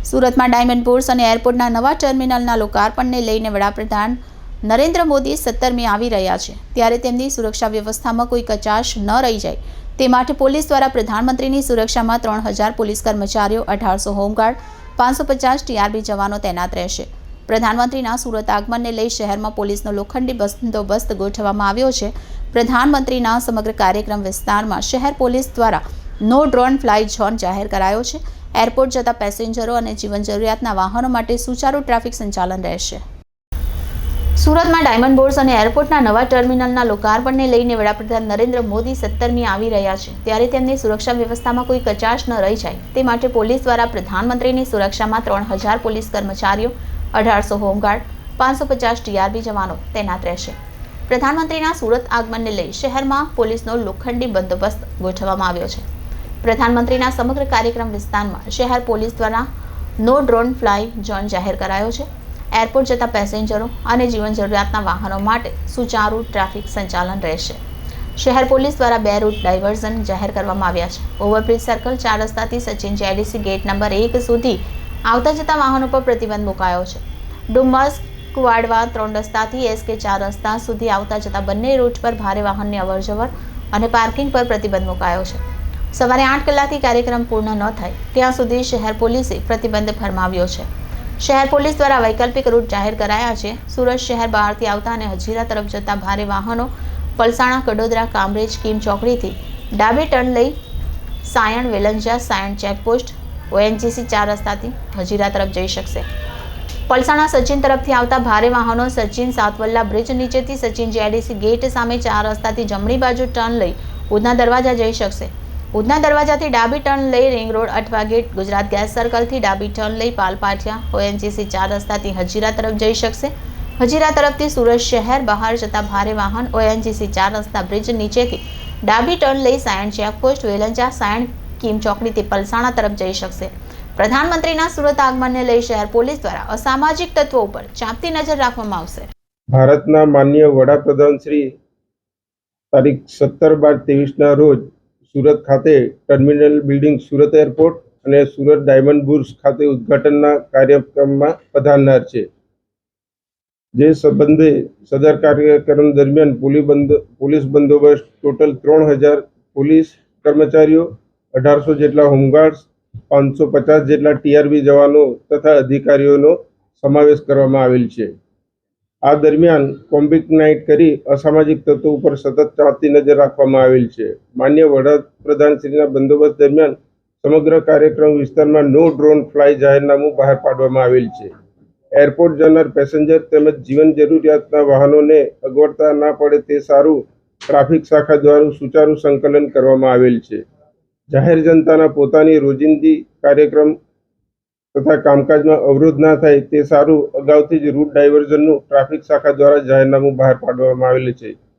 સુરતમાં diamond bourse અને એરપોર્ટના નવા ટર્મિનલના લોકાર્પણને લઈને વડાપ્રધાન નરેન્દ્ર મોદી 17મી આવી રહ્યા છે, ત્યારે તેમની સુરક્ષા વ્યવસ્થામાં કોઈ કચાશ ન રહી જાય તે માટે પોલીસ દ્વારા પ્રધાનમંત્રીની સુરક્ષામાં 3000 પોલીસ કર્મચારીઓ, 1800 હોમગાર્ડ, 550 ટીઆરબી જવાનો તૈનાત રહેશે। પ્રધાનમંત્રીના સુરત આગમનને લઈ શહેરમાં પોલીસનો લોખંડી બંદોબસ્ત ગોઠવવામાં આવ્યો છે। પ્રધાનમંત્રીના સમગ્ર કાર્યક્રમ વિસ્તારમાં શહેર પોલીસ દ્વારા નો ડ્રોન ફ્લાય ઝોન જાહેર કરાયો છે। એરપોર્ટ જતા પેસેન્જરો અને જીવન જરૂરિયાતના વાહનો માટે સુચારુ ટ્રાફિક સંચાલન રહેશે। સુરતમાં ડાયમંડ બોર્સ અને એરપોર્ટના નવા ટર્મિનલના લોકાર્પણને લઈને વડાપ્રધાન નરેન્દ્ર મોદી 17મી આવી રહ્યા છે, ત્યારે તેમની સુરક્ષા વ્યવસ્થામાં કોઈ કચાશ ન રહી જાય તે માટે પોલીસ દ્વારા પ્રધાનમંત્રીની સુરક્ષામાં 3000 પોલીસ કર્મચારીઓ, 1800 હોમગાર્ડ, 550 ટીઆરબી જવાનો તૈનાત રહેશે। પ્રધાનમંત્રીના સુરત આગમનને લઈ શહેરમાં પોલીસનો લોખંડી બંદોબસ્ત ગોઠવવામાં આવ્યો છે। પ્રધાનમંત્રીના સમગ્ર કાર્યક્રમ વિસ્તારમાં શહેર પોલીસ દ્વારા નો ડ્રોન ફ્લાય ઝોન જાહેર કરાયો છે। એરપોર્ટ જતા પેસેન્જરો અને જીવન જરૂરિયાતના વાહનો માટે સુચારુ ટ્રાફિક સંચાલન રહેશે। શહેર પોલીસ દ્વારા 2 રૂટ ડાયવર્ઝન જાહેર કરવામાં આવ્યા છે। ઓવરબ્રિજ સર્કલ 4 રસ્તાથી સચિન જેડીસી ગેટ નંબર 1 સુધી આવતા જતા વાહનો પર પ્રતિબંધ મુકાયો છે। ડુમસ કુવાડવા 3 રસ્તાથી એસકે 4 રસ્તા સુધી આવતા જતા બંને રૂટ પર ભારે વાહનની અવરજવર અને પાર્કિંગ પર પ્રતિબંધ મુકાયો છે। સવારે 8 કલાકથી કાર્યક્રમ પૂર્ણ ન થાય ત્યાં સુધી શહેર પોલીસે પ્રતિબંધ ફરમાવ્યો છે। શહેર પોલીસ દ્વારા વૈકલ્પિક રૂટ જાહેર કરાયા છે। સુરત શહેર બહારથી આવતા અને હજીરા તરફ જતા ભારે વાહનો પલસાણા, કડોદરા, કામરેજ, કીમ ચોકડીથી ડાબે ટર્ન લઈ સાયણ, વેલંજા, સાયણ ચેકપોસ્ટ, ઓએનજીસી 4 રસ્તાથી હજીરા તરફ જઈ શકશે। પલસાણા સચિન તરફથી આવતા ભારે વાહનો સચિન સાતવલ્લા બ્રિજ નીચેથી સચિન જેડીસી ગેટ સામે 4 રસ્તાથી જમણી બાજુ ટર્ન લઈ ઉધના દરવાજા જઈ શકશે। ઉધના દરવાજાથી ડાબી ટર્ન લઈ ring road, Athwa gate, Gujarat gas સર્કલથી ડાબી ટર્ન લઈ પાલપાટિયા, ઓએનજીસી 4 રસ્તાથી હજીરા તરફ જઈ શકશે। હજીરા તરફથી સુરત શહેર બહાર જતા ભારે વાહન ઓએનજીસી 4 રસ્તા બ્રિજ નીચેથી ડાબી ટર્ન લઈ સાયણ ચેકપોસ્ટ, વેલંજા, સાયણ કીમ ચોકડીથી પલસાણા તરફ જઈ શકશે। પ્રધાનમંત્રીના સુરત આગમનને લઈ શહેર પોલીસ દ્વારા અસામાજિક તત્વો ઉપર ચાંપતી નજર રાખવામાં આવશે। ભારતના માનનીય વડાપ્રધાન શ્રી તારીખ 17/12/23ના રોજ સુરત ખાતે ટર્મિનલ બિલ્ડિંગ સુરત એરપોર્ટ અને સુરત ડાયમંડ બુર્સ ખાતે ઉદ્ઘાટનના કાર્યક્રમમાં પધારનાર છે। જે સંબંધે સદર કાર્યક્રમ દરમિયાન પોલીસ બંદોબસ્ત ટોટલ 3000 પોલીસ કર્મચારીઓ, 1800 જેટલા હોમગાર્ડ્સ, 550 જેટલા ટીઆરબી જવાનો તથા અધિકારીઓનો સમાવેશ કરવામાં આવેલ છે। આ દરમિયાન કોમ્બિંગ નાઇટ કરી અસામાજિક તત્વો ઉપર સતત ચાંપતી નજર રાખવામાં આવેલ છે। માન્ય વડાપ્રધાનશ્રીના બંદોબસ્ત દરમિયાન સમગ્ર કાર્યક્રમ વિસ્તારમાં નો ડ્રોન ફ્લાય જાહેરનામું બહાર પાડવામાં આવેલ છે। એરપોર્ટ જનાર પેસેન્જર તેમજ જીવન જરૂરિયાતના વાહનોને અગવડતા ના પડે તે સારું ટ્રાફિક શાખા દ્વારા સુચારુ સંકલન કરવામાં આવેલ છે। જાહેર જનતાના પોતાની રોજિંદી કાર્યક્રમ તથા કામકાજમાં અવરોધ ના થાય તે સારું અગાઉથી જ રૂટ ડાયવર્ઝનનું ટ્રાફિક શાખા દ્વારા જાહેરનામું બહાર પાડવામાં આવેલ છે।